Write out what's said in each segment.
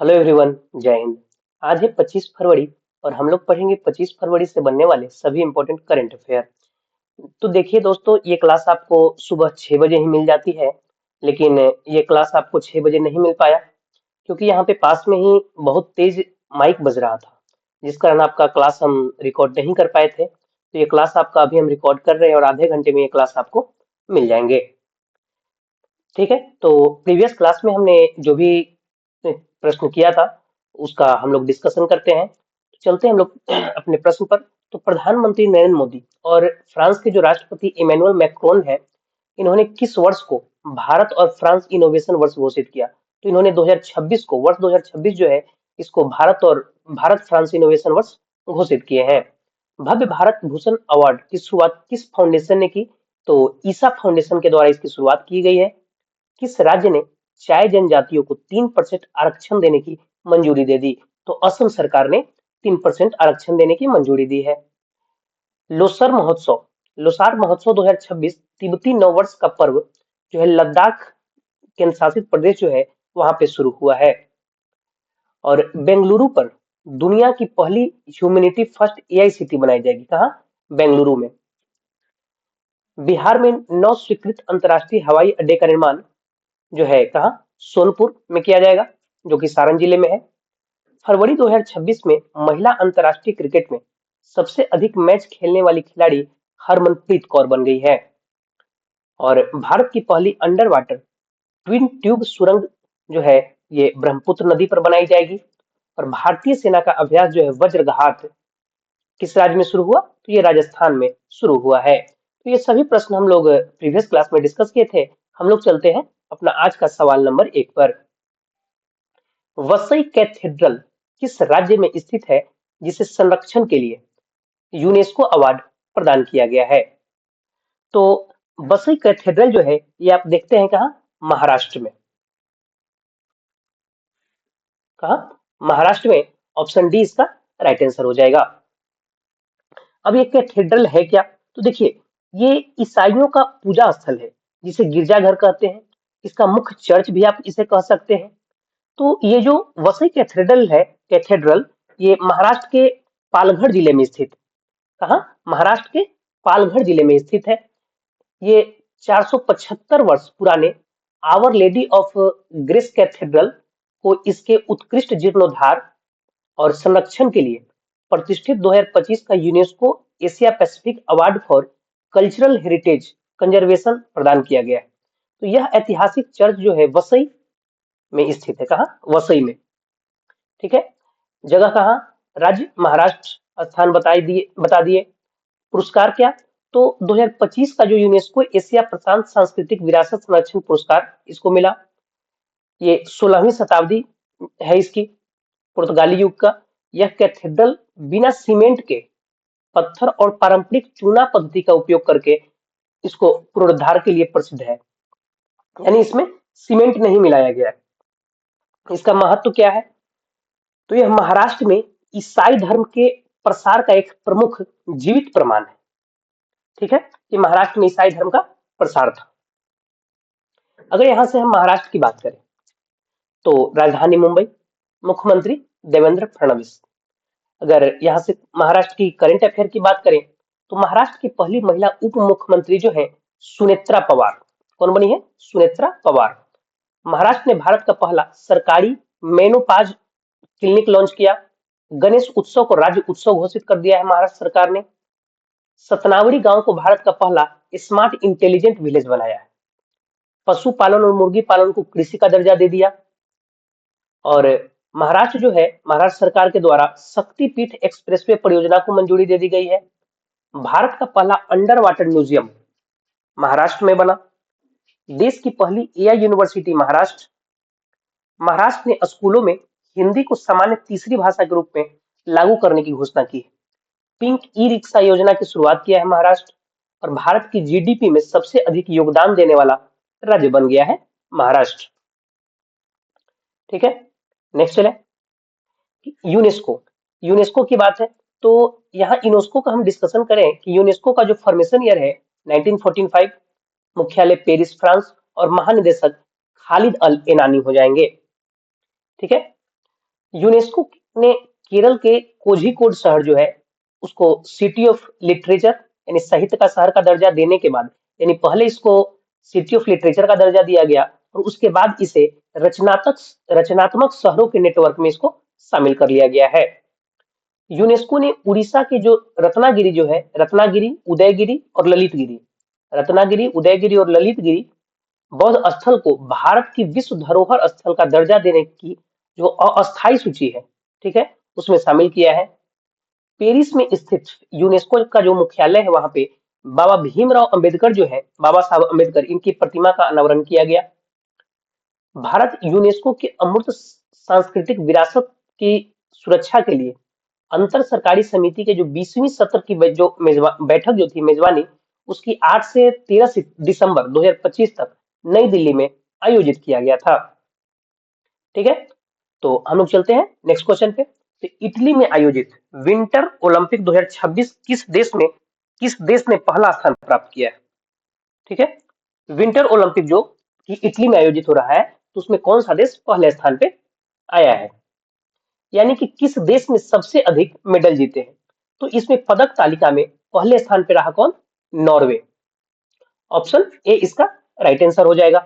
Hello everyone, जय हिंद। आज है 25 फरवरी और हम लोग पढ़ेंगे 25 फरवरी से बनने वाले सभी इंपॉर्टेंट करंट अफेयर। तो देखिए दोस्तों, ये क्लास आपको सुबह 6 बजे ही मिल जाती है, लेकिन ये क्लास आपको 6 बजे नहीं मिल पाया क्योंकि यहाँ पे पास में ही बहुत तेज माइक बज रहा था, जिस कारण आपका क्लास हम रिकॉर्ड नहीं कर पाए थे। तो ये क्लास आपका अभी हम रिकॉर्ड कर रहे हैं और आधे घंटे में ये क्लास आपको मिल जाएंगे। ठीक है, तो प्रीवियस क्लास में हमने जो भी प्रश्न किया था उसका हम लोग डिस्कशन करते हैं। तो चलते हैं हम लोग अपने प्रश्न पर। तो प्रधानमंत्री नरेंद्र मोदी और फ्रांस के जो राष्ट्रपति इमैनुअल मैक्रोन है, इन्होंने किस वर्ष को भारत और फ्रांस इनोवेशन वर्ष घोषित किया? तो इन्होंने 2026 को, वर्ष 2026 जो है, इसको भारत फ्रांस इनोवेशन वर्ष घोषित किए हैं। भव्य भारत भूषण अवार्ड की शुरुआत किस फाउंडेशन ने की? तो ईसा फाउंडेशन के द्वारा इसकी शुरुआत की गई है। किस राज्य ने चाय जनजातियों को 3% आरक्षण देने की मंजूरी दे दी? तो असम सरकार ने 3% आरक्षण देने की मंजूरी दी है। लोसर महोत्सव लोसार महोत्सव 2026 तिब्बती नववर्ष का पर्व जो है, लद्दाख केंद्र शासित प्रदेश जो है वहां पे शुरू हुआ है। और बेंगलुरु पर दुनिया की पहली ह्यूमैनिटी फर्स्ट एआई सिटी बनाई जाएगी। कहाँ? बेंगलुरु में। बिहार में नौ स्वीकृत अंतर्राष्ट्रीय हवाई अड्डे का निर्माण जो है कहाँ? सोनपुर में किया जाएगा, जो कि सारण जिले में है। फरवरी 2026 में महिला अंतर्राष्ट्रीय क्रिकेट में सबसे अधिक मैच खेलने वाली खिलाड़ी हरमनप्रीत कौर बन गई है। और भारत की पहली अंडर वाटर ट्विन ट्यूब सुरंग जो है, ये ब्रह्मपुत्र नदी पर बनाई जाएगी। और भारतीय सेना का अभ्यास जो है वज्रघात किस राज्य में शुरू हुआ? तो ये राजस्थान में शुरू हुआ है। तो ये सभी प्रश्न हम लोग प्रीवियस क्लास में डिस्कस किए थे। हम लोग चलते हैं अपना आज का सवाल नंबर 1 पर। वसई कैथेड्रल किस राज्य में स्थित है जिसे संरक्षण के लिए यूनेस्को अवार्ड प्रदान किया गया है? तो वसई कैथेड्रल जो है, ये आप देखते हैं कहाँ? महाराष्ट्र में। कहाँ? महाराष्ट्र में। ऑप्शन डी इसका राइट आंसर हो जाएगा। अब ये कैथेड्रल है क्या? तो देखिए, ये ईसाइयों का पूजा स्थल है जिसे गिरजाघर कहते हैं। इसका मुख्य चर्च भी आप इसे कह सकते हैं। तो ये जो वसई कैथेड्रल, ये महाराष्ट्र के पालघर जिले में स्थित। कहाँ? महाराष्ट्र के पालघर जिले में स्थित है। ये 475 वर्ष पुराने Our Lady of Grace Cathedral को इसके उत्कृष्ट जीर्णोद्धार और संरक्षण के लिए प्रतिष्ठित 2025 का UNESCO Asia Pacific award for cultural heritage conservation प्रदान किया गया है। तो यह ऐतिहासिक चर्च जो है वसई में स्थित है। कहाँ? वसई में। ठीक है, जगह कहाँ? राज्य महाराष्ट्र, स्थान बता दिए। पुरस्कार क्या? तो 2025 का जो यूनेस्को एशिया प्रशांत सांस्कृतिक विरासत संरक्षण पुरस्कार इसको मिला। ये 16वीं शताब्दी है इसकी, पुर्तगाली युग का। यह कैथेड्रल बिना सीमेंट के पत्थर और पारंपरिक चूना पद्धति का उपयोग करके इसको पुनरुद्धार के लिए प्रसिद्ध है। यानी इसमें सीमेंट नहीं मिलाया गया है। इसका महत्व क्या है? तो यह महाराष्ट्र में ईसाई धर्म के प्रसार का एक प्रमुख जीवित प्रमाण है। ठीक है, कि महाराष्ट्र में ईसाई धर्म का प्रसार था। अगर यहां से हम महाराष्ट्र की बात करें तो राजधानी मुंबई, मुख्यमंत्री देवेंद्र फडणवीस। अगर यहाँ से महाराष्ट्र की करंट अफेयर की बात करें तो महाराष्ट्र की पहली महिला उप मुख्यमंत्री जो है सुनेत्रा पवार। कौन बनी है? सुनेत्रा पवार। महाराष्ट्र ने भारत का पहला सरकारी मेनोपाज क्लिनिक लॉन्च किया। गणेश उत्सव को राज्य उत्सव घोषित कर दिया है महाराष्ट्र सरकार ने। सतनावड़ी गांव को भारत का पहला स्मार्ट इंटेलिजेंट विलेज बनाया है। पशुपालन और मुर्गी पालन को कृषि का दर्जा दे दिया। और महाराष्ट्र जो है, महाराष्ट्र सरकार के द्वारा शक्तिपीठ एक्सप्रेसवे परियोजना को मंजूरी दे दी गई है। भारत का पहला अंडर वाटर म्यूजियम महाराष्ट्र में बना। देश की पहली एआई यूनिवर्सिटी महाराष्ट्र। महाराष्ट्र ने स्कूलों में हिंदी को सामान्य तीसरी भाषा के रूप में लागू करने की घोषणा की है। पिंक ई रिक्शा योजना की शुरुआत किया है महाराष्ट्र। और भारत की जीडीपी में सबसे अधिक योगदान देने वाला राज्य बन गया है महाराष्ट्र। ठीक है, नेक्स्ट चले। यूनेस्को यूनेस्को की बात है तो यहाँ यूनेस्को का हम डिस्कशन करें कि यूनेस्को का जो फॉर्मेशन ईयर है 1945, मुख्यालय पेरिस फ्रांस, और महानिदेशक खालिद अल एनानी हो जाएंगे। ठीक है, यूनेस्को ने केरल के कोझिकोड शहर जो है उसको सिटी ऑफ लिटरेचर यानी साहित्य का शहर का दर्जा देने के बाद, यानी पहले इसको सिटी ऑफ लिटरेचर का दर्जा दिया गया और उसके बाद इसे रचनात्मक रचनात्मक शहरों के नेटवर्क में इसको शामिल कर लिया गया है। यूनेस्को ने उड़ीसा के जो रत्नागिरी जो है, रत्नागिरी, उदयगिरी और ललितगिरी, रत्नागिरी, उदयगिरी और ललितगिरी बौद्ध स्थल को भारत की विश्व धरोहर स्थल का दर्जा देने की जो अस्थायी सूची है, ठीक है, उसमें शामिल किया है। पेरिस में स्थित यूनेस्को का जो मुख्यालय है वहां पे बाबा भीमराव अंबेडकर जो है, बाबा साहब अंबेडकर, इनकी प्रतिमा का अनावरण किया गया। भारत यूनेस्को के अमूर्त सांस्कृतिक विरासत की सुरक्षा के लिए अंतर सरकारी समिति के जो 20वीं सत्र की जो बैठक जो थी मेजबानी, उसकी 8 से 13 दिसंबर 2025 तक नई दिल्ली में आयोजित किया गया था। ठीक है, तो हम लोग चलते हैं नेक्स्ट क्वेश्चन पे। तो इटली में आयोजित विंटर ओलंपिक 2026 किस देश ने पहला स्थान प्राप्त किया है? ठीक है, विंटर ओलंपिक जो कि इटली में आयोजित हो रहा है, तो उसमें कौन सा देश पहले स्थान पे आया है, यानी कि किस देश ने सबसे अधिक मेडल जीते हैं? तो इसमें पदक तालिका में पहले स्थान पे रहा कौन? नॉर्वे। ऑप्शन ए इसका राइट आंसर हो जाएगा।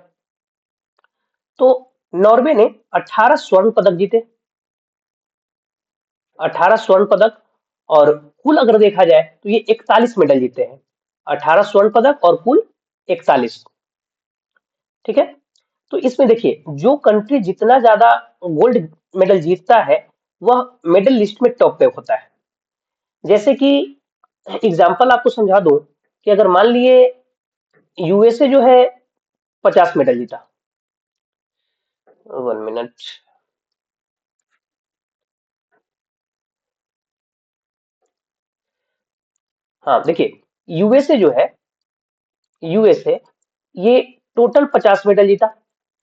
तो नॉर्वे ने 18 स्वर्ण पदक जीते, 18 स्वर्ण पदक, और कुल अगर देखा जाए तो ये 41 मेडल जीते हैं। 18 स्वर्ण पदक और कुल 41। ठीक है, तो इसमें देखिए जो कंट्री जितना ज्यादा गोल्ड मेडल जीतता है वह मेडल लिस्ट में टॉप पे होता है। जैसे कि एग्जांपल आपको समझा दूं कि अगर मान लिए यूएसए जो है 50 मेडल जीता, 1 मिनट, हाँ देखिए यूएसए जो है, यूएसए ये टोटल 50 मेडल जीता,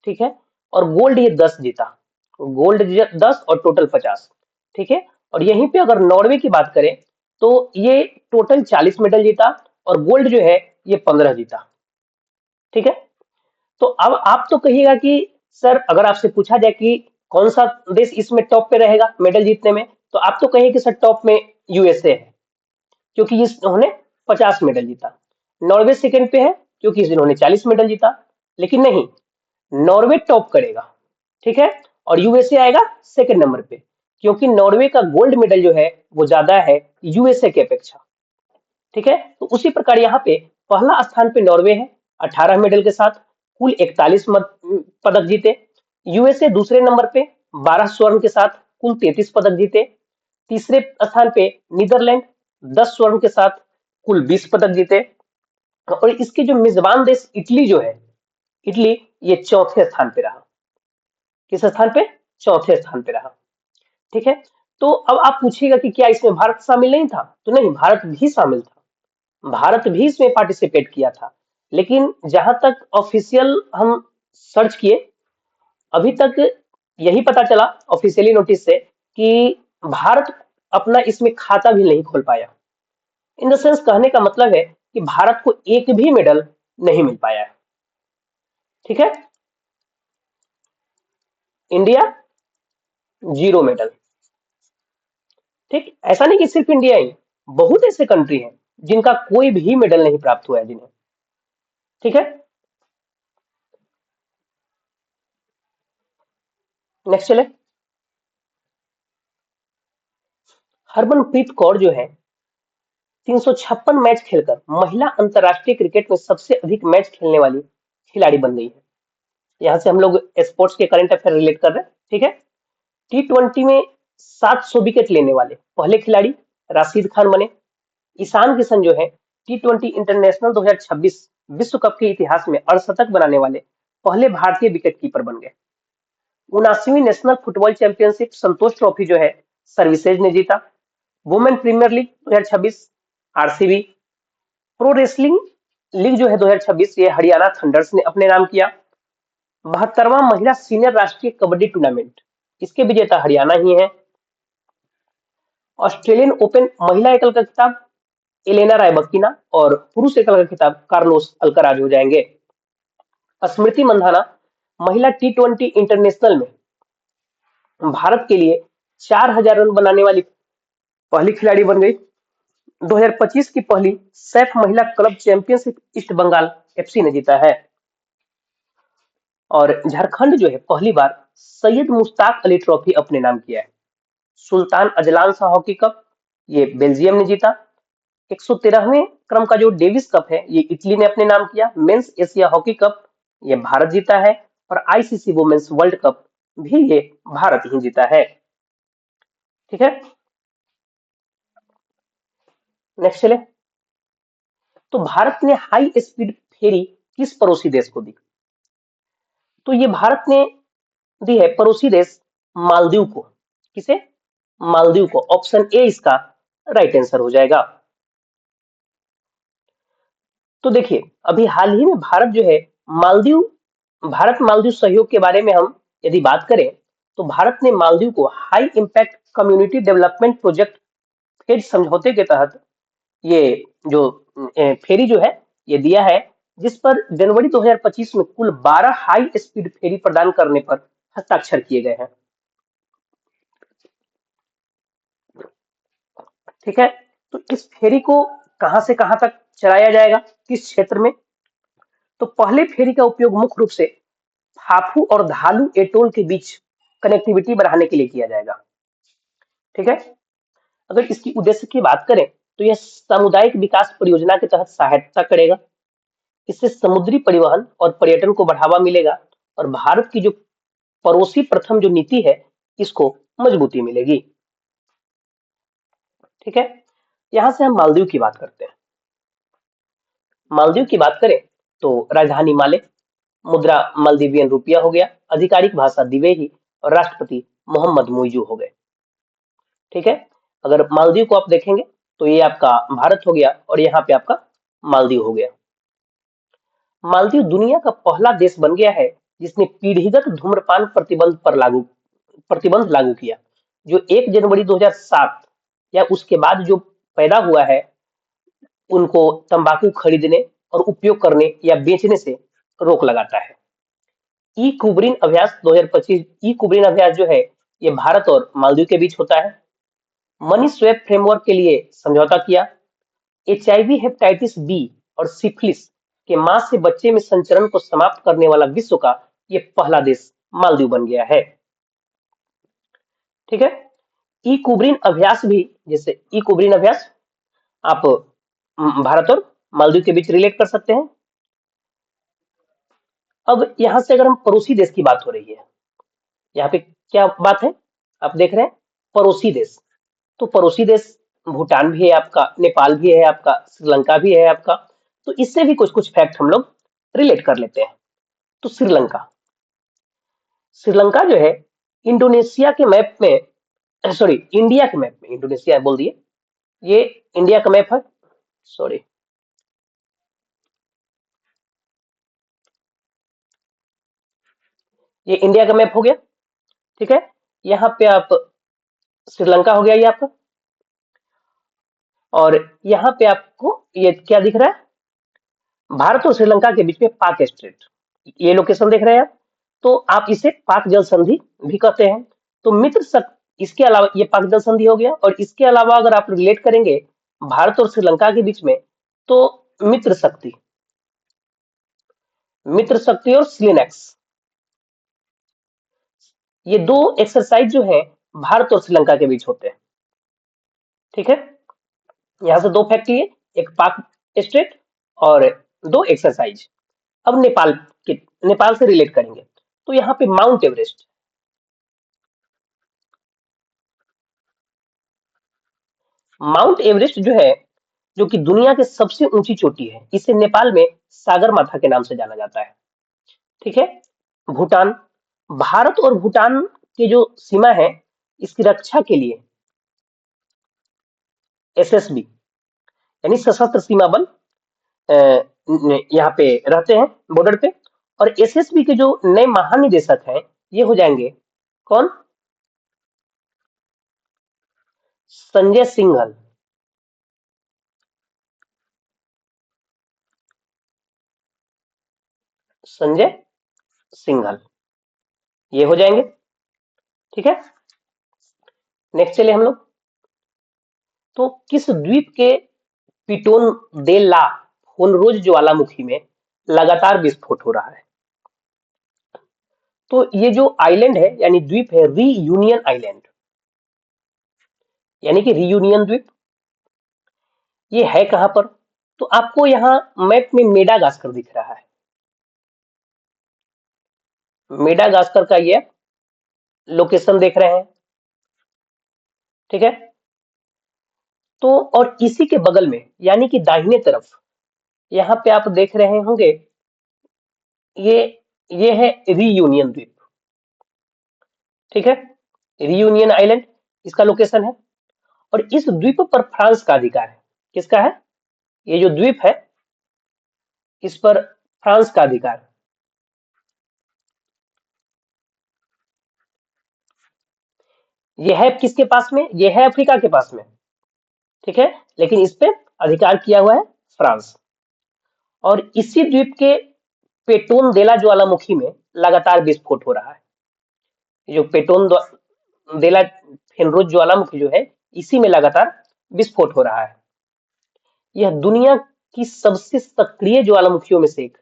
ठीक है, और गोल्ड ये 10 जीता, गोल्ड 10 और टोटल 50, ठीक है। और यहीं पे अगर नॉर्वे की बात करें तो ये टोटल 40 मेडल जीता और गोल्ड जो है ये 15 जीता, ठीक है। तो अब आप तो कहिएगा कि सर अगर आपसे पूछा जाए कि कौन सा देश इसमें टॉप पे रहेगा मेडल जीतने में, तो आप तो कहिए कि सर टॉप में यूएसए है क्योंकि इन्होंने 50 मेडल जीता। नॉर्वे सेकंड पे है क्योंकि इन्होंने 40 मेडल जीता। लेकिन नहीं, नॉर्वे टॉप करेगा, ठीक है, और यूएसए आएगा सेकंड नंबर पे क्योंकि नॉर्वे का गोल्ड मेडल जो है वो ज्यादा है यूएसए के अपेक्षा, ठीक है। तो उसी प्रकार यहाँ पे पहला स्थान पे नॉर्वे है 18 मेडल के साथ, कुल 41 पदक जीते। यूएसए दूसरे नंबर पे 12 स्वर्ण के साथ कुल 33 पदक जीते। तीसरे स्थान पे नीदरलैंड 10 स्वर्ण के साथ कुल 20 पदक जीते। और इसके जो मेजबान देश इटली जो है, इटली ये चौथे स्थान पे रहा। किस स्थान पे? चौथे स्थान पे रहा, ठीक है। तो अब आप पूछिएगा कि क्या इसमें भारत शामिल नहीं था? तो नहीं, भारत भी शामिल था, भारत भी इसमें पार्टिसिपेट किया था। लेकिन जहां तक ऑफिशियल हम सर्च किए, अभी तक यही पता चला ऑफिशियली नोटिस से कि भारत अपना इसमें खाता भी नहीं खोल पाया। इन द सेंस कहने का मतलब है कि भारत को एक भी मेडल नहीं मिल पाया है, ठीक है। इंडिया 0 मेडल, ठीक। ऐसा नहीं कि सिर्फ इंडिया ही, बहुत ऐसे कंट्री हैं जिनका कोई भी मेडल नहीं प्राप्त हुआ है जिन्हें, ठीक है। नेक्स्ट चले। हरमनप्रीत कौर जो है 356 मैच खेलकर महिला अंतरराष्ट्रीय क्रिकेट में सबसे अधिक मैच खेलने वाली खिलाड़ी बन गई है। यहाँ से हम लोग स्पोर्ट्स के करंट अफेयर रिलेट कर रहे हैं, ठीक है। T20 में 700 विकेट लेने वाले पहले खिलाड़ी राशिद खान बने। ईशान किशन जो है T20 इंटरनेशनल 2026 विश्व कप के इतिहास में अर्धशतक बनाने वाले पहले भारतीय विकेट कीपर बन गए। 79वीं नेशनल फुटबॉल चैंपियनशिप संतोष ट्रॉफी जो है सर्विसेज ने जीता। Women premiere league 2026 RCB. Pro wrestling league जो है 2026 ये हरियाणा थंडर्स ने अपने नाम किया। 72वां महिला सीनियर राष्ट्रीय कबड्डी टूर्नामेंट, इसके विजेता हरियाणा ही है। ऑस्ट्रेलियन ओपन महिला एकल का खिताब एलेना रायबक्कीना और पुरुष एकल का खिताब कार्लोस अल्कराज हो जाएंगे। स्मृति मंधाना महिला T20 इंटरनेशनल में भारत के लिए 4,000 रन बनाने वाली पहली खिलाड़ी बन गई। 2025 की पहली सैफ महिला club championship East Bengal FC ने जीता है। और झारखंड जो है पहली बार सैयद मुश्ताक अली ट्रॉफी अपने नाम किया है। Sultan Azlan Shah hockey cup ये बेल्जियम ने जीता। 113वें क्रम का जो डेविस कप है ये इटली ने अपने नाम किया। मेंस एशिया हॉकी कप ये भारत जीता है। और आईसीसी वुमेन्स वर्ल्ड कप भी ये भारत ही जीता है। ठीक है, नेक्स्ट चले। तो भारत ने हाई स्पीड फेरी किस पड़ोसी देश को दी? तो ये भारत ने दी है पड़ोसी देश मालदीव को। किसे? मालदीव को। ऑप्शन ए इसका राइट आंसर हो जाएगा। तो देखिए अभी हाल ही में भारत जो है मालदीव भारत मालदीव सहयोग के बारे में हम यदि बात करें तो भारत ने मालदीव को high impact community development project फेड समझौते के तहत ये जो फेरी जो है ये दिया है, जिस पर जनवरी 2025 में कुल 12 हाई स्पीड फेरी प्रदान करने पर हस्ताक्षर किए गए हैं। ठीक है, तो इस फेरी को कहां से कहां तक चलाया जाएगा, किस क्षेत्र में? तो पहले फेरी का उपयोग मुख्य रूप से फाफू और धालू एटोल के बीच कनेक्टिविटी बढ़ाने के लिए किया जाएगा। ठीक है, अगर इसकी उद्देश्य की बात करें तो यह सामुदायिक विकास परियोजना के तहत सहायता करेगा। इससे समुद्री परिवहन और पर्यटन को बढ़ावा मिलेगा और भारत की जो पड़ोसी प्रथम जो नीति है इसको मजबूती मिलेगी। ठीक है, यहां से हम मालदीव की बात करते हैं। मालदीव की बात करें तो राजधानी माले, मुद्रा मालदीवियन रुपया हो गया, आधिकारिक भाषा दिवेही और राष्ट्रपति मोहम्मद मुइजू हो गए। ठीक है, अगर मालदीव को आप देखेंगे तो ये आपका भारत हो गया और यहाँ पे आपका मालदीव हो गया। मालदीव दुनिया का पहला देश बन गया है जिसने पीढ़ीगत धूम्रपान प्रतिबंध लागू किया, जो 1 जनवरी 2007 या उसके बाद जो पैदा हुआ है उनको तंबाकू खरीदने और उपयोग करने या बेचने से रोक लगाता है। ई कुबरीन अभ्यास 2025 ई कुबरीन अभ्यास जो है ये भारत और मालदीव के बीच होता है। मनी स्वैप फ्रेमवर्क के लिए समझौता किया। एचआईवी, हेपेटाइटिस बी और सिफिलिस के मां से बच्चे में संचरण को समाप्त करने वाला विश्व का ये पहला देश मालदीव बन गया है। ठीक है, ई कुबरीन अभ्यास भी, जैसे ई कुबरीन अभ्यास आप भारत और मालदीव के बीच रिलेट कर सकते हैं। अब यहां से अगर हम पड़ोसी देश की बात हो रही है, यहाँ पे क्या बात है आप देख रहे हैं, पड़ोसी देश। तो पड़ोसी देश भूटान भी है आपका, नेपाल भी है आपका, श्रीलंका भी है आपका। तो इससे भी कुछ कुछ फैक्ट हम लोग रिलेट कर लेते हैं। तो श्रीलंका, श्रीलंका जो है इंडोनेशिया के मैप में, सॉरी इंडिया के मैप में, इंडोनेशिया बोल दिए, ये इंडिया का मैप है। सॉरी, ये इंडिया का मैप हो गया। ठीक है, यहाँ पे आप श्रीलंका हो गया ये आपका। और यहाँ पे आपको ये क्या दिख रहा है, भारत और श्रीलंका के बीच में पाक स्ट्रेट, ये लोकेशन देख रहे हैं आप। तो आप इसे पाक जल संधि भी कहते हैं। तो इसके अलावा ये पाक जल संधि हो गया। और इसके अलावा अगर आप रिलेट करेंगे भारत और श्रीलंका के बीच में तो मित्र शक्ति, मित्र शक्ति और स्लिनेक्स, ये दो एक्सरसाइज जो है भारत और श्रीलंका के बीच होते हैं। ठीक है, यहां से दो फैक्ट लिए, एक पाक स्टेट और दो एक्सरसाइज। अब नेपाल से रिलेट करेंगे तो यहाँ पे माउंट एवरेस्ट, माउंट एवरेस्ट जो है जो कि दुनिया के सबसे ऊंची चोटी है, इसे नेपाल में सागर माथा के नाम से जाना जाता है। ठीक है, भूटान, भारत और भूटान की जो सीमा है इसकी रक्षा के लिए एसएसबी यानी सशस्त्र सीमा बल यहाँ पे रहते हैं बॉर्डर पे। और एसएसबी के जो नए महानिदेशक हैं ये हो जाएंगे कौन? संजय सिंघल। संजय सिंघल ये हो जाएंगे। ठीक है, नेक्स्ट चले हम लोग। तो किस द्वीप के पिटोन दे ला फोनरोज ज्वालामुखी में लगातार विस्फोट हो रहा है? तो ये जो आइलैंड है यानी द्वीप है, रीयूनियन आइलैंड, यानी कि रियूनियन द्वीप, ये है कहां पर? तो आपको यहाँ मैप में मेडागास्कर दिख रहा है। मेडागास्कर का ये लोकेशन देख रहे हैं, ठीक है। तो और इसी के बगल में यानी कि दाहिने तरफ यहाँ पे आप देख रहे होंगे, ये ये है रीयूनियन द्वीप, ठीक है। रीयूनियन आइलैंड इसका लोकेशन है। और इस द्वीप पर फ्रांस का अधिकार है। किसका है? ये जो द्वीप है इस पर फ्रांस का अधिकार है। ये है किसके पास में? ये है अफ्रीका के पास में, ठीक है, लेकिन इस पे अधिकार किया हुआ है फ्रांस। और इसी द्वीप के पेटोन देला ज्वालामुखी में लगातार विस्फोट हो रहा है। ये जो पेटोन देला फेनरोज ज्वालामुखी जो है, इसी में लगातार विस्फोट हो रहा है। यह दुनिया की सबसे सक्रिय ज्वालामुखियों में से एक।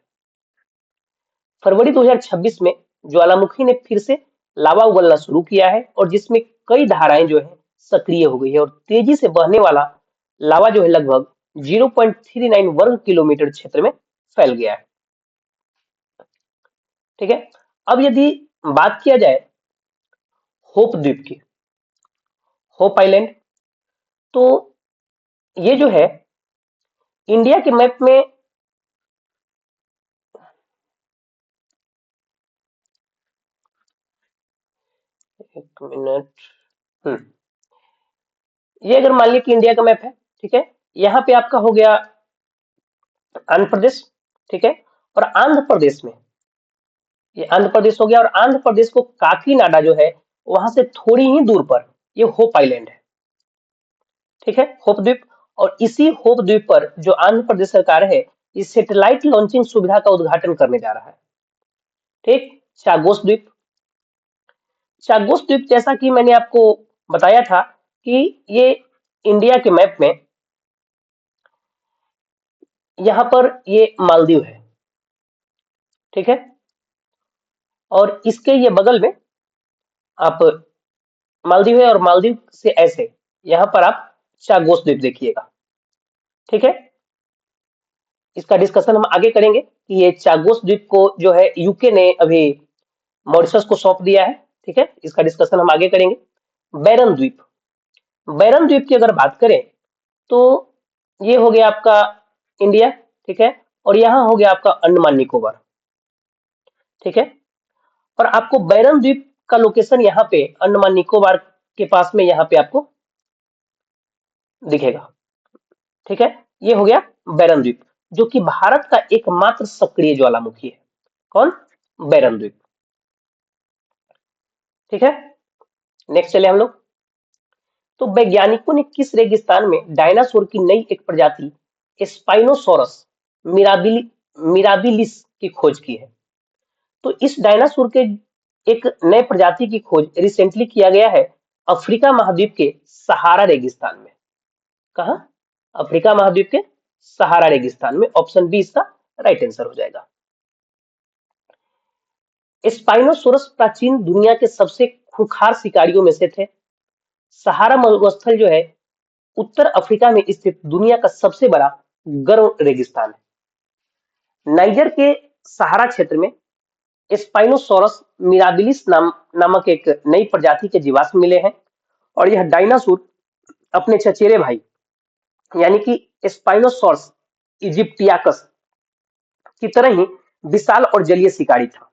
फरवरी 2026 में ज्वालामुखी ने फिर से लावा उगलना शुरू किया है और जिसमें कई धाराएं जो है सक्रिय हो गई है और तेजी से बहने वाला लावा जो है लगभग 0.39 वर्ग किलोमीटर क्षेत्र में फैल गया है, ठीक है। अब यदि बात किया जाए होप द्वीप की, होप आइलैंड, तो ये जो है इंडिया के मैप में, एक मिनट, ये अगर मान लीजिए कि इंडिया का मैप है, ठीक है, यहाँ पे आपका हो गया आंध्र प्रदेश, ठीक है। और आंध्र प्रदेश में, ये आंध्र प्रदेश हो गया और आंध्र प्रदेश को काकीनाडा जो है वहां से थोड़ी ही दूर पर ये होप आइलैंड है, ठीक है, होप द्वीप। और इसी होप द्वीप पर जो आंध्र प्रदेश सरकार है इस सैटेलाइट लॉन्चिंग सुविधा का उद्घाटन करने जा रहा है, ठीक। चागोस द्वीप, चागोस द्वीप जैसा कि मैंने आपको बताया था कि ये इंडिया के मैप में यहाँ पर ये मालदीव है, ठीक है। और इसके ये बगल में आप मालदीव है और मालदीव से ऐसे यहाँ पर आप चागोस द्वीप देखिएगा, ठीक है। इसका डिस्कशन हम आगे करेंगे कि ये चागोस द्वीप को जो है यूके ने अभी मॉरिशस को सौंप दिया है, ठीक है। इसका डिस्कशन हम आगे करेंगे। बैरन द्वीप, बैरन द्वीप की अगर बात करें तो ये हो गया आपका इंडिया, ठीक है। और यहाँ हो गया आपका अंडमान निकोबार, ठीक है। और आपको बैरन द्वीप का लोकेशन यहाँ पे अंडमान निकोबार के पास में यहाँ पे आपको दिखेगा, ठीक है। ये हो गया बैरन द्वीप जो कि भारत का एकमात्र सक्रिय ज्वालामुखी है। कौन? बैरन द्वीप, ठीक है। नेक्स्ट चले हम लोग। तो वैज्ञानिकों ने किस रेगिस्तान में डायनासोर की नई एक प्रजाति स्पाइनोसॉरस मिराबिलिस की खोज की है? तो इस डायनासोर के एक नए प्रजाति की खोज रिसेंटली किया गया है अफ्रीका महाद्वीप के सहारा रेगिस्तान में। कहा? अफ्रीका महाद्वीप के सहारा रेगिस्तान में। ऑप्शन बी इसका राइट आंसर हो जाएगा। स्पाइनोसोरस प्राचीन दुनिया के सबसे खूंखार शिकारियों में से थे। सहारा मरुस्थल जो है उत्तर अफ्रीका में स्थित दुनिया का सबसे बड़ा गर्म रेगिस्तान है। नाइजर के सहारा क्षेत्र में स्पाइनोसॉरस मिराबिलिस नामक एक नई प्रजाति के जीवाश्म मिले हैं और यह डायनासोर अपने चचेरे भाई यानी कि स्पाइनोसॉरस इजिप्टियाकस की तरह ही विशाल और जलीय शिकारी था।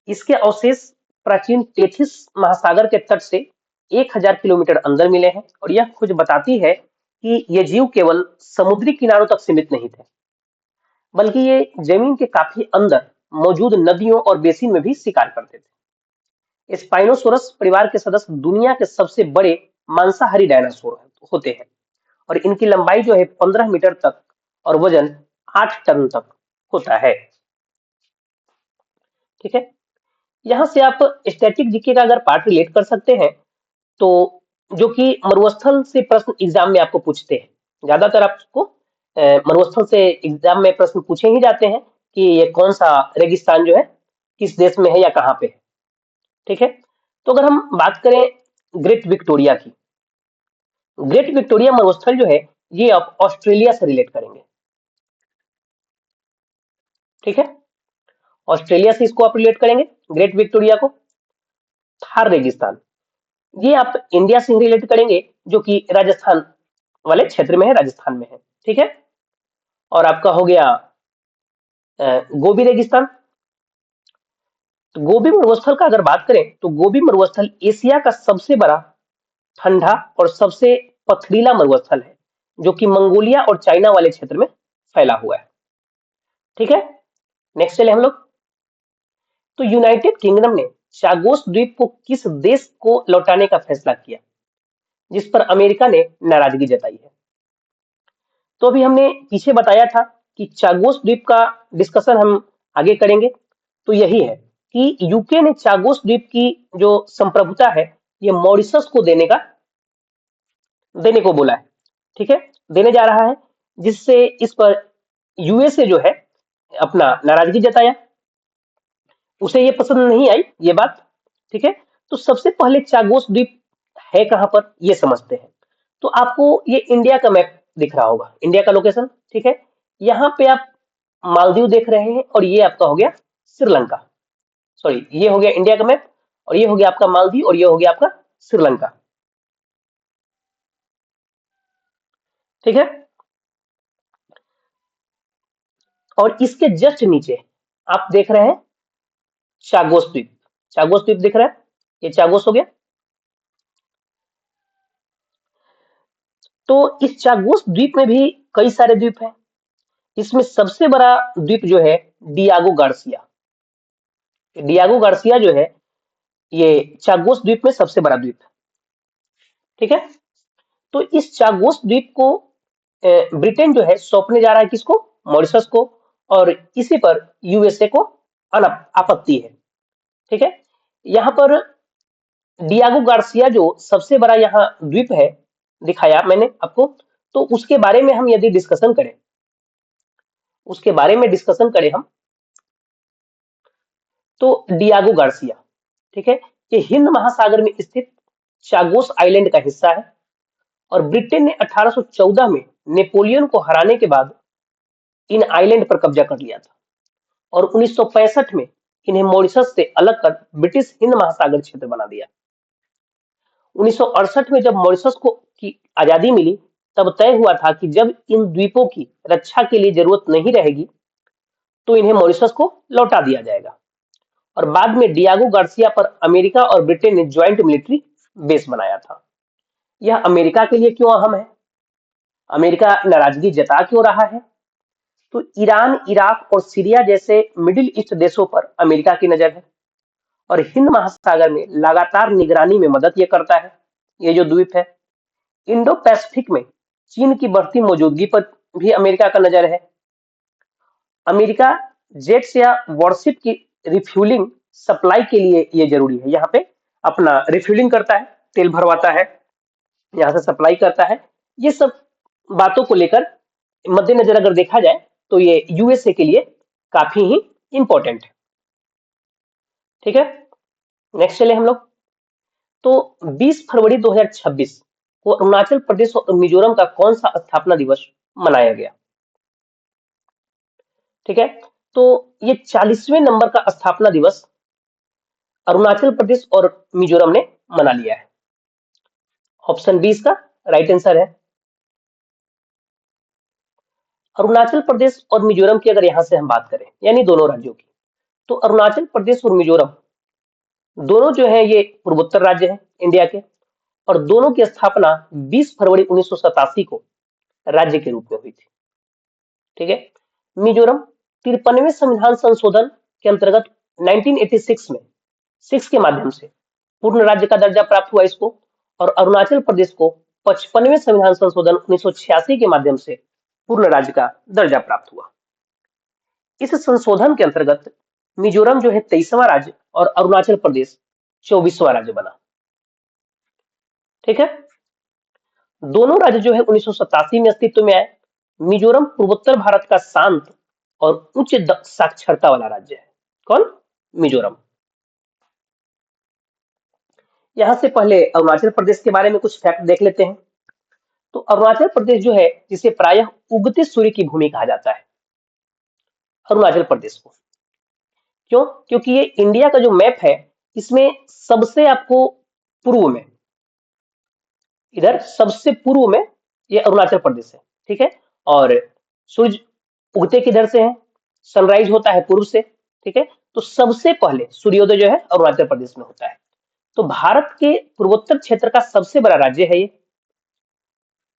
इसके अवशेष प्राचीन टेथिस महासागर के तट से 1000 किलोमीटर अंदर मिले हैं और यह खोज बताती है कि ये जीव केवल समुद्री किनारों तक सीमित नहीं थे, बल्कि ये जमीन के काफी अंदर मौजूद नदियों और बेसिन में भी शिकार करते थे। स्पाइनोसोरस परिवार के सदस्य दुनिया के सबसे बड़े मांसाहारी डायनासोर होते हैं और इनकी लंबाई जो है 15 मीटर तक और वजन 8 टन तक होता है, ठीक है। यहाँ से आप स्टैटिक जीके का अगर पार्ट रिलेट कर सकते हैं तो जो कि मरुस्थल से प्रश्न एग्जाम में आपको पूछते हैं। ज्यादातर आपको मरुस्थल से एग्जाम में प्रश्न पूछे ही जाते हैं कि ये कौन सा रेगिस्तान जो है किस देश में है या कहाँ पे है। ठीक है, तो अगर हम बात करें ग्रेट विक्टोरिया की, ग्रेट विक्टोरिया मरुस्थल जो है ये आप ऑस्ट्रेलिया से रिलेट करेंगे। ठीक है, ऑस्ट्रेलिया से इसको आप रिलेट करेंगे ग्रेट विक्टोरिया को। थार रेगिस्तान ये आप इंडिया से ही रिलेट करेंगे, जो कि राजस्थान वाले क्षेत्र में है, राजस्थान में है। ठीक है, और आपका हो गया गोबी रेगिस्तान। तो गोबी मरुस्थल का अगर बात करें तो गोबी मरुस्थल एशिया का सबसे बड़ा ठंडा और सबसे पथरीला मरुस्थल है, जो कि मंगोलिया और चाइना वाले क्षेत्र में फैला हुआ है। ठीक है, नेक्स्ट चले हम लोग। तो यूनाइटेड किंगडम ने चागोस द्वीप को किस देश को लौटाने का फैसला किया, जिस पर अमेरिका ने नाराजगी जताई है? तो अभी हमने पीछे बताया था कि चागोस द्वीप का डिस्कशन हम आगे करेंगे। तो यही है कि यूके ने चागोस द्वीप की जो संप्रभुता है ये मॉरिशस को देने को बोला है। ठीक है, देने जा रहा है, जिससे इस पर यूएसए जो है अपना नाराजगी जताया, उसे ये पसंद नहीं आई ये बात। ठीक है, तो सबसे पहले चागोस द्वीप है कहां पर ये समझते हैं। तो आपको ये इंडिया का मैप दिख रहा होगा, इंडिया का लोकेशन। ठीक है, यहाँ पे आप मालदीव देख रहे हैं और ये आपका हो गया श्रीलंका। सॉरी, ये हो गया इंडिया का मैप और ये हो गया आपका मालदीव और ये हो गया आपका श्रीलंका। ठीक है, और इसके जस्ट नीचे आप देख रहे हैं चागोस द्वीप। चागोस द्वीप दिख रहा है, ये चागोस हो गया। तो इस चागोस द्वीप में भी कई सारे द्वीप हैं। इसमें सबसे बड़ा द्वीप जो है डियागो गार्सिया। डियागो गार्सिया जो है ये चागोस द्वीप में सबसे बड़ा द्वीप है। ठीक है, तो इस चागोस द्वीप को ब्रिटेन जो है सौंपने जा रहा है किसको? मॉरिशस को, और इसी पर यूएसए को आपत्ति है। ठीक है, यहाँ पर डियागो गार्सिया जो सबसे बड़ा यहाँ द्वीप है दिखाया मैंने आपको, तो उसके बारे में हम यदि डिस्कशन करें, उसके बारे में डिस्कशन करें हम, तो डियागो गार्सिया, ठीक है, ये हिंद महासागर में स्थित चागोस आइलैंड का हिस्सा है। और ब्रिटेन ने 1814 में नेपोलियन को हराने के बाद इन आइलैंड पर कब्जा कर लिया था और 1965 में इन्हें मॉरिशस से अलग कर ब्रिटिश हिंद महासागर क्षेत्र बना दिया। 1968 में जब मॉरिशस को की आजादी मिली, तब तय हुआ था कि जब इन द्वीपों की रक्षा के लिए जरूरत नहीं रहेगी तो इन्हें मॉरिशस को लौटा दिया जाएगा। और बाद में डियागो गार्सिया पर अमेरिका और ब्रिटेन ने ज्वाइंट मिलिट्री बेस बनाया था। यह अमेरिका के लिए क्यों अहम है? अमेरिका नाराजगी जता क्यों रहा है? तो ईरान, इराक और सीरिया जैसे मिडिल ईस्ट देशों पर अमेरिका की नजर है और हिंद महासागर में लगातार निगरानी में मदद ये करता है। ये जो द्वीप है, इंडो पैसिफिक में चीन की बढ़ती मौजूदगी पर भी अमेरिका का नजर है। अमेरिका जेट्स या वॉरशिप की रिफ्यूलिंग सप्लाई के लिए ये जरूरी है। यहाँ पे अपना रिफ्यूलिंग करता है, तेल भरवाता है, यहाँ से सप्लाई करता है। ये सब बातों को लेकर मद्देनजर अगर देखा जाए तो ये यूएसए के लिए काफी ही इंपॉर्टेंट है। ठीक है, नेक्स्ट चले हम लोग। तो 20 फरवरी 2026 को अरुणाचल प्रदेश और मिजोरम का कौन सा स्थापना दिवस मनाया गया? ठीक है, तो ये 40वें नंबर का स्थापना दिवस अरुणाचल प्रदेश और मिजोरम ने मना लिया है। ऑप्शन 20 का राइट आंसर है। अरुणाचल प्रदेश और मिजोरम की अगर यहां से हम बात करें, यानी दोनों राज्यों की, तो अरुणाचल प्रदेश और मिजोरम दोनों जो है ये पूर्वोत्तर राज्य हैं इंडिया के, और दोनों की स्थापना 20 फरवरी 1987 को राज्य के रूप में हुई थी। ठीक है, मिजोरम 53वें संविधान संशोधन के अंतर्गत 1986 में 6 के माध्यम से पूर्ण राज्य का दर्जा प्राप्त हुआ इसको, और अरुणाचल प्रदेश को 55वें संविधान संशोधन 1986 के माध्यम से पूर्ण राज्य का दर्जा प्राप्त हुआ। इस संशोधन के अंतर्गत मिजोरम जो है 23वां राज्य और अरुणाचल प्रदेश 24वां राज्य बना। ठीक है। दोनों राज्य जो है 1987 में अस्तित्व में आए। मिजोरम पूर्वोत्तर भारत का शांत और उच्च साक्षरता वाला राज्य है। कौन? मिजोरम। यहां से पहले अरुणाचल प्रदेश के बारे में कुछ फैक्ट देख लेते हैं। तो अरुणाचल प्रदेश जो है, जिसे प्रायः उगते सूर्य की भूमि कहा जाता है, अरुणाचल प्रदेश को। क्यों? क्योंकि ये इंडिया का जो मैप है, इसमें सबसे आपको पूर्व में, इधर सबसे पूर्व में ये अरुणाचल प्रदेश है। ठीक है। और सूरज उगते किधर से है? सनराइज होता है पूर्व से। ठीक है। तो सबसे पहले सूर्योदय जो है अरुणाचल प्रदेश में होता है। तो भारत के पूर्वोत्तर क्षेत्र का सबसे बड़ा राज्य है ये।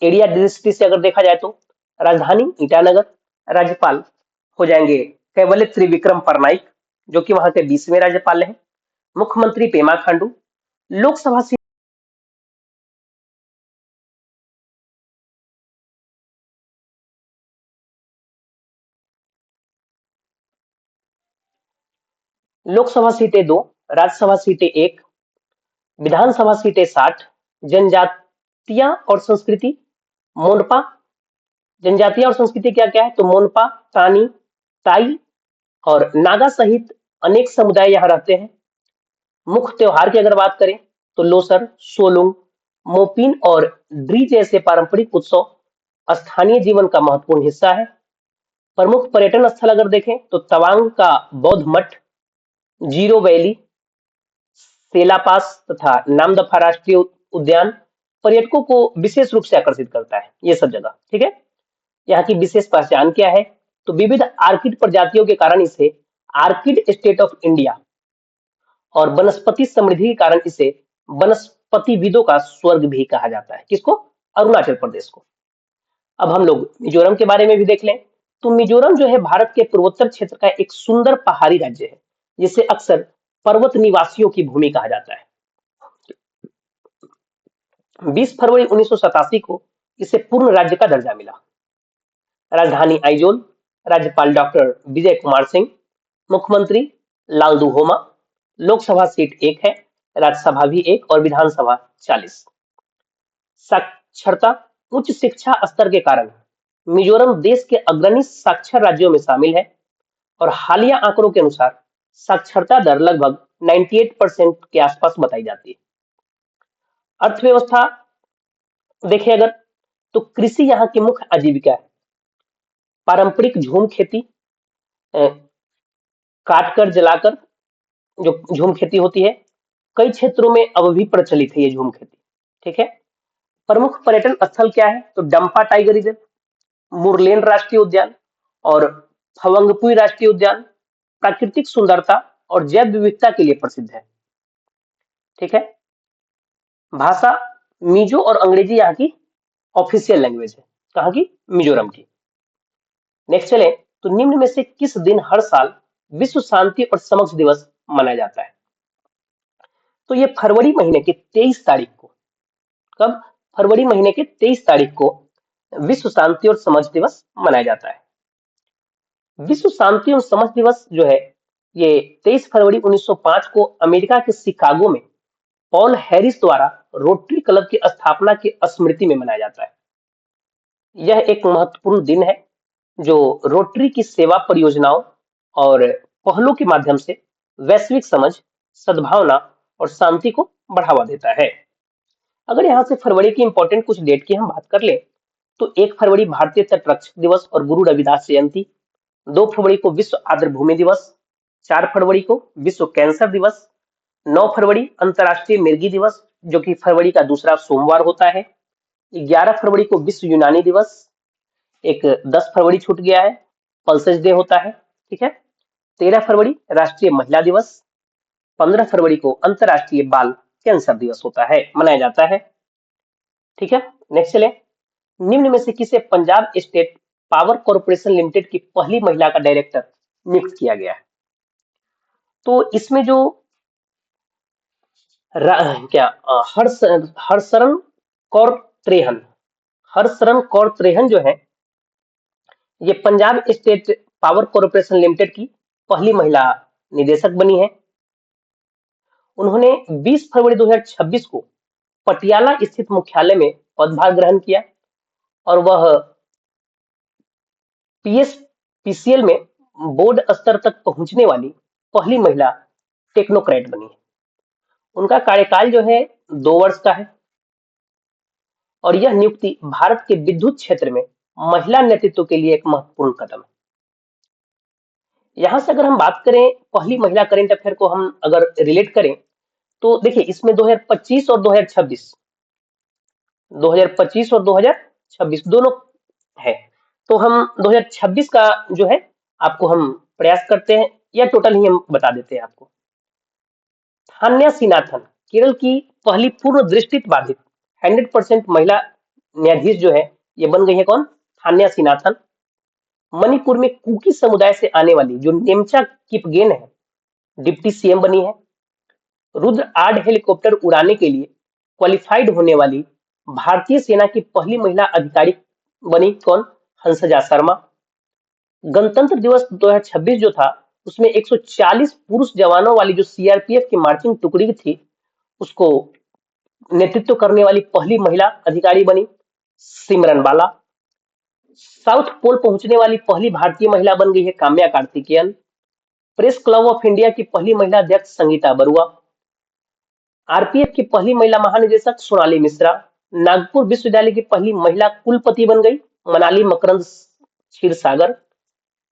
एरिया दृष्टि से अगर देखा जाए तो राजधानी ईटानगर, राज्यपाल हो जाएंगे कैवल्य त्रिविक्रम परनाइक, जो कि वहां के 20वें राज्यपाल हैं। मुख्यमंत्री पेमा खांडू। लोकसभा सीट लोकसभा सीटें 2, राज्यसभा सीटें 1, विधानसभा सीटें 60। जनजातियां और संस्कृति, मोनपा। जनजातियां और संस्कृति क्या क्या है? तो मोनपा, तानी, ताई और नागा सहित अनेक समुदाय यहाँ रहते हैं। मुख्य त्योहार की अगर बात करें तो लोसर, सोलुंग, मोपिन और ड्री जैसे पारंपरिक उत्सव स्थानीय जीवन का महत्वपूर्ण हिस्सा है। प्रमुख पर्यटन स्थल अगर देखें तो तवांग का बौद्ध मठ, जीरो वैली, सेला पास तथा नामदफा राष्ट्रीय उद्यान पर्यटकों को विशेष रूप से आकर्षित करता है। ये सब जगह ठीक है। यहाँ की विशेष पहचान क्या है? तो विविध आर्किड प्रजातियों के कारण इसे आर्किड स्टेट ऑफ इंडिया और वनस्पति समृद्धि के कारण इसे वनस्पतिविदों का स्वर्ग भी कहा जाता है। किसको? अरुणाचल प्रदेश को। अब हम लोग मिजोरम के बारे में भी देख लें। तो मिजोरम जो है भारत के पूर्वोत्तर क्षेत्र का एक सुंदर पहाड़ी राज्य है, जिसे अक्सर पर्वत निवासियों की भूमि कहा जाता है। 20 फरवरी 1987 को इसे पूर्ण राज्य का दर्जा मिला। राजधानी आइजोल, राज्यपाल डॉक्टर विजय कुमार सिंह, मुख्यमंत्री लालदू होमा। लोकसभा सीट 1 है, राज्यसभा भी 1 और विधानसभा 40। साक्षरता, उच्च शिक्षा स्तर के कारण मिजोरम देश के अग्रणी साक्षर राज्यों में शामिल है और हालिया आंकड़ों के अनुसार साक्षरता दर लगभग 98% के आसपास बताई जाती है। अर्थव्यवस्था देखें अगर, तो कृषि यहाँ की मुख्य आजीविका है। पारंपरिक झूम खेती, काट कर जलाकर जो झूम खेती होती है, कई क्षेत्रों में अब भी प्रचलित है ये झूम खेती। ठीक है। प्रमुख पर्यटन स्थल क्या है? तो डंपा टाइगर रिजर्व, मुरलेन राष्ट्रीय उद्यान और फवंगपुई राष्ट्रीय उद्यान प्राकृतिक सुंदरता और जैव विविधता के लिए प्रसिद्ध है। ठीक है। भाषा, मिजो और अंग्रेजी यहाँ की ऑफिशियल लैंग्वेज है। कहाँ की? मिजोरम की। नेक्स्ट चले, तो निम्न में से किस दिन हर साल विश्व शांति और समझ दिवस मनाया जाता है? तो ये फरवरी महीने की 23 तारीख को, कब? फरवरी महीने की 23 तारीख को विश्व शांति और समझ दिवस मनाया जाता है। विश्व शांति और समझ दिवस जो है, ये 23 फरवरी 1905 को अमेरिका के शिकागो में पॉल हैरिस द्वारा रोटरी क्लब की स्थापना की स्मृति में मनाया जाता है। यह एक महत्वपूर्ण दिन है जो रोटरी की सेवा परियोजनाओं और पहलों के माध्यम से वैश्विक समझ, सद्भावना और शांति को बढ़ावा देता है। अगर यहाँ से फरवरी की इंपॉर्टेंट कुछ डेट की हम बात कर ले, तो 1 फरवरी भारतीय तटरक्षक दिवस और गुरु रविदास जयंती, 2 फरवरी को विश्व आर्द्रभूमि दिवस, 4 फरवरी को विश्व कैंसर दिवस, 9 फरवरी अंतर्राष्ट्रीय मिर्गी दिवस जो कि फरवरी का दूसरा सोमवार होता है, 11 फरवरी को विश्व यूनानी दिवस, एक 10 फरवरी छूट गया है, पल्सेस डे होता है। ठीक है। 13 फरवरी राष्ट्रीय महिला दिवस, 15 फरवरी को अंतर्राष्ट्रीय बाल कैंसर दिवस होता है, मनाया जाता है। ठीक है। नेक्स्ट चले, निम्न में से किसे Punjab state power corporation limited की पहली महिला का डायरेक्टर नियुक्त किया गया है? तो इसमें जो क्या हरशरण कौर त्रेहन, हरशरण कौर त्रेहन जो है, ये Punjab state power corporation limited की पहली महिला निदेशक बनी है। उन्होंने 20 फरवरी 2026 को पटियाला स्थित मुख्यालय में पदभार ग्रहण किया और वह पीएसपीसीएल में बोर्ड स्तर तक पहुंचने वाली पहली महिला टेक्नोक्रेट बनी है। उनका कार्यकाल जो है 2 वर्ष का है और यह नियुक्ति भारत के विद्युत क्षेत्र में महिला नेतृत्व के लिए एक महत्वपूर्ण कदम है। यहाँ से अगर हम बात करें पहली महिला करंट अफेयर को हम अगर रिलेट करें तो देखिए इसमें 2025 और 2026 2025 और 2026 दोनों है। तो हम 2026 का जो है आपको हम प्रयास करते हैं या टोटल ही हम बता देते हैं आपको। थान्या सीनाथन केरल की पहली पूर्ण दृष्टि बाधित 100% महिला न्यायाधीश जो है ये बन गई है कौन? थान्या सीनाथन। मणिपुर में कुकी समुदाय से आने वाली जो नेमचा किपगेन है डिप्टी सीएम बनी है। रुद्र आर्ड हेलीकॉप्टर उड़ाने के लिए क्वालिफाइड होने वाली भारतीय सेना की पहली महिला अधिकारी बनी कौन? हंसजा शर्मा। गणतंत्र दिवस 2026 जो था उसमें 140 पुरुष जवानों वाली जो सीआरपीएफ की मार्चिंग टुकड़ी थी उसको नेतृत्व करने वाली पहली महिला अधिकारी बनी सिमरन बाला। साउथ पोल पहुंचने वाली पहली भारतीय महिला बन गई है Kamya Karthikeyan. Press club of India की पहली महिला अध्यक्ष संगीता बरुआ। आरपीएफ की पहली महिला महानिदेशक सोनाली मिश्रा। नागपुर विश्वविद्यालय की पहली महिला कुलपति बन गई मनाली मकरंद क्षीरसागर।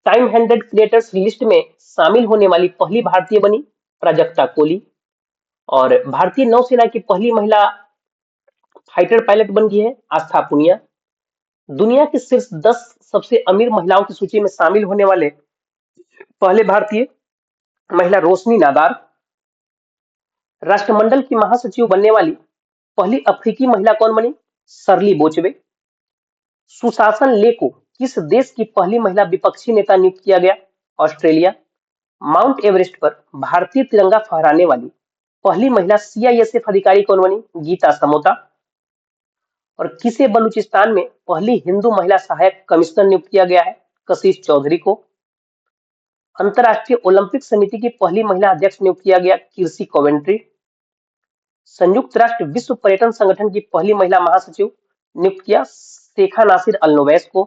टाइम 100 क्रिएटर्स लिस्ट में शामिल होने वाली पहली भारतीय बनी प्राजक्ता कोली। और भारतीय नौसेना की पहली महिला फाइटर पायलट बन गई है आस्था पुनिया। दुनिया की शीर्ष 10 सबसे अमीर महिलाओं की सूची में शामिल होने वाले पहले भारतीय महिला रोशनी नादार। राष्ट्रमंडल की महासचिव बनने वाली पहली अफ्रीकी महिला कौन बनी? सरली बोचवे। सुशासन ले को किस देश की पहली महिला विपक्षी नेता नियुक्त किया गया? ऑस्ट्रेलिया। माउंट एवरेस्ट पर भारतीय तिरंगा फहराने वाली पहली महिला सीआईएसएफ अधिकारी कौन बनी? गीता समोता। और किसे बलूचिस्तान में पहली हिंदू महिला सहायक कमिश्नर नियुक्त किया गया है? कशिश चौधरी को। अंतर्राष्ट्रीय ओलंपिक समिति की पहली महिला अध्यक्ष नियुक्त किया गया किर्सी कोवेंट्री। संयुक्त राष्ट्र विश्व पर्यटन संगठन की पहली महिला महासचिव नियुक्त किया शेखा नासिर अल नोवैस को।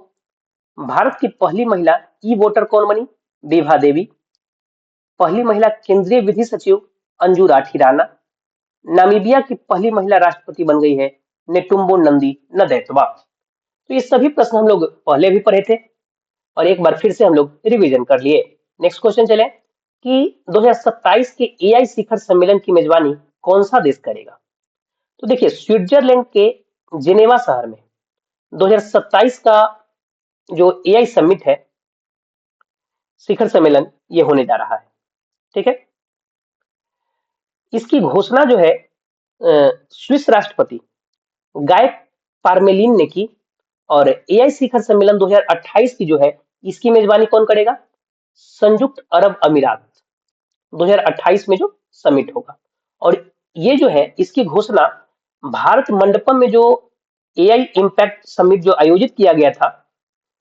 भारत की पहली महिला ई वोटर कौन बनी? विभा देवी। पहली महिला केंद्रीय विधि सचिव अंजू राठी राणा। नामीबिया की पहली महिला राष्ट्रपति बन गई है नेटुम्बो नंदी नदैतवा। तो ये सभी प्रश्न हम लोग पहले भी पढ़े थे और एक बार फिर से हम लोग रिवीजन कर लिए। नेक्स्ट क्वेश्चन चले कि 2027 के एआई शिखर सम्मेलन की मेजबानी कौन सा देश करेगा? तो देखिए स्विट्जरलैंड के जेनेवा शहर में 2027 का जो एआई समिट है शिखर सम्मेलन ये होने जा रहा है। ठीक है, इसकी घोषणा जो है स्विस राष्ट्रपति गाय पार्मेलिन ने की और एआई शिखर सम्मेलन 2028 की जो है इसकी मेजबानी कौन करेगा? संयुक्त अरब अमीरात 2028 में जो समिट होगा। और ये जो है इसकी घोषणा भारत मंडपम में जो एआई इम्पैक्ट समिट जो आयोजित किया गया था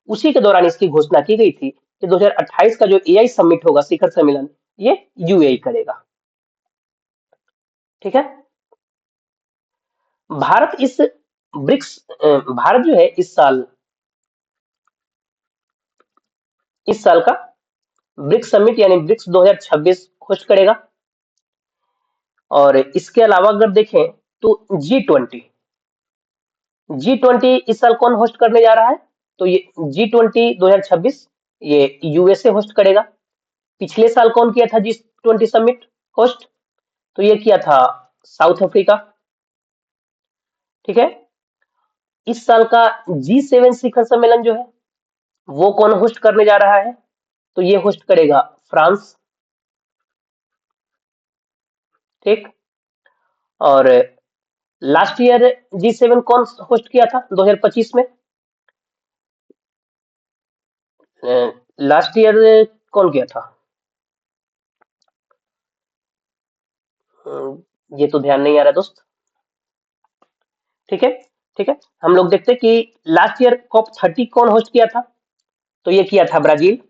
उसी के दौरान इसकी घोषणा की गई थी कि 2028 का जो एआई समिट होगा शिखर सम्मेलन ये यूएई करेगा। ठीक है, भारत इस ब्रिक्स भारत जो है इस साल का ब्रिक्स समिट यानी ब्रिक्स 2026 होस्ट करेगा। और इसके अलावा अगर देखें तो जी20 इस साल कौन होस्ट करने जा रहा है? तो ये जी20 2026 ये यूएसए होस्ट करेगा। पिछले साल कौन किया था जी20 समिट होस्ट? तो ये किया था साउथ अफ्रीका। ठीक है, इस साल का जी7 शिखर सम्मेलन जो है वो कौन होस्ट करने जा रहा है? तो ये होस्ट करेगा फ्रांस। ठीक, और लास्ट ईयर जी7 कौन होस्ट किया था 2025 में? लास्ट ईयर कौन किया था? ये तो ध्यान नहीं आ रहा दोस्त। ठीक है, ठीक है, हम लोग देखते हैं कि लास्ट ईयर COP30 कौन होस्ट किया था? तो ये किया था ब्राजील।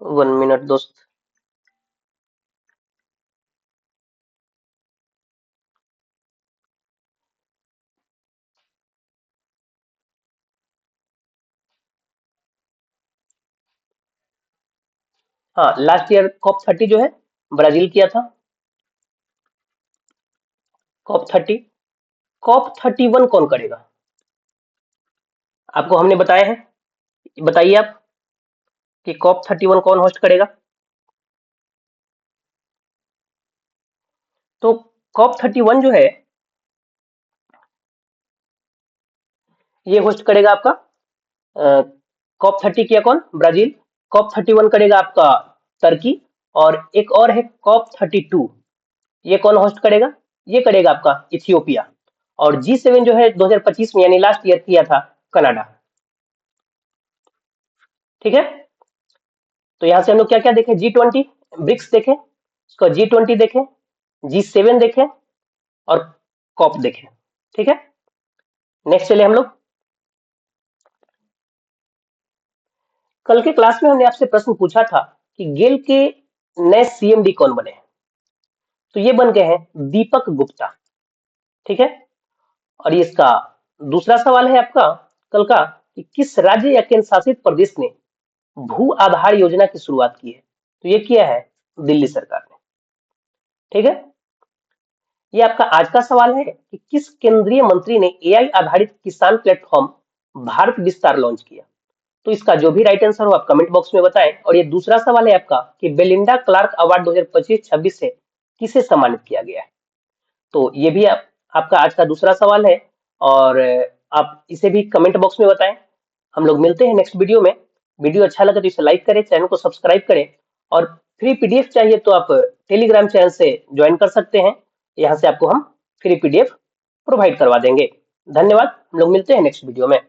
1 मिनट दोस्त। हाँ, लास्ट ईयर COP30 जो है ब्राजील किया था। COP30, COP31 कौन करेगा? आपको हमने बताया है, बताइए आप कि COP31 कौन होस्ट करेगा। तो COP31 जो है ये होस्ट करेगा आपका COP30 किया कौन? ब्राजील। COP31 करेगा आपका टर्की। और एक और है COP32, ये कौन होस्ट करेगा? ये करेगा आपका इथियोपिया। और G7 जो है 2025 में यानी लास्ट ईयर किया था कनाडा। ठीक है, तो यहां से हम लोग क्या क्या देखें? G20, ब्रिक्स देखें, उसका G20 देखें, G7 देखें और कॉप देखें। ठीक है, नेक्स्ट चले हम लोग। कल के क्लास में हमने आपसे प्रश्न पूछा था कि गेल के नए CMD कौन बने हैं, तो ये बन गए हैं दीपक गुप्ता। ठीक है, और ये इसका दूसरा सवाल है आपका कल का कि किस राज्य या केंद्र शासित प्रदेश ने भू आधार योजना की शुरुआत की है? तो ये किया है दिल्ली सरकार ने। ठीक है, ये आपका आज का सवाल है कि किस केंद्रीय मंत्री ने AI आधारित किसान प्लेटफॉर्म भारत विस्तार लॉन्च किया? तो इसका जो भी राइट आंसर हो आप कमेंट बॉक्स में बताएं। और ये दूसरा सवाल है आपका कि बेलिंडा क्लार्क अवार्ड 2025-26 से किसे सम्मानित किया गया है? तो ये भी आपका आज का दूसरा सवाल है और आप इसे भी कमेंट बॉक्स में बताएं। हम लोग मिलते हैं नेक्स्ट वीडियो में। वीडियो अच्छा लगा तो इसे लाइक करें, चैनल को सब्सक्राइब करें और फ्री PDF चाहिए तो आप टेलीग्राम चैनल से ज्वाइन कर सकते हैं। यहाँ से आपको हम फ्री PDF प्रोवाइड करवा देंगे। धन्यवाद, हम लोग मिलते हैं नेक्स्ट वीडियो में।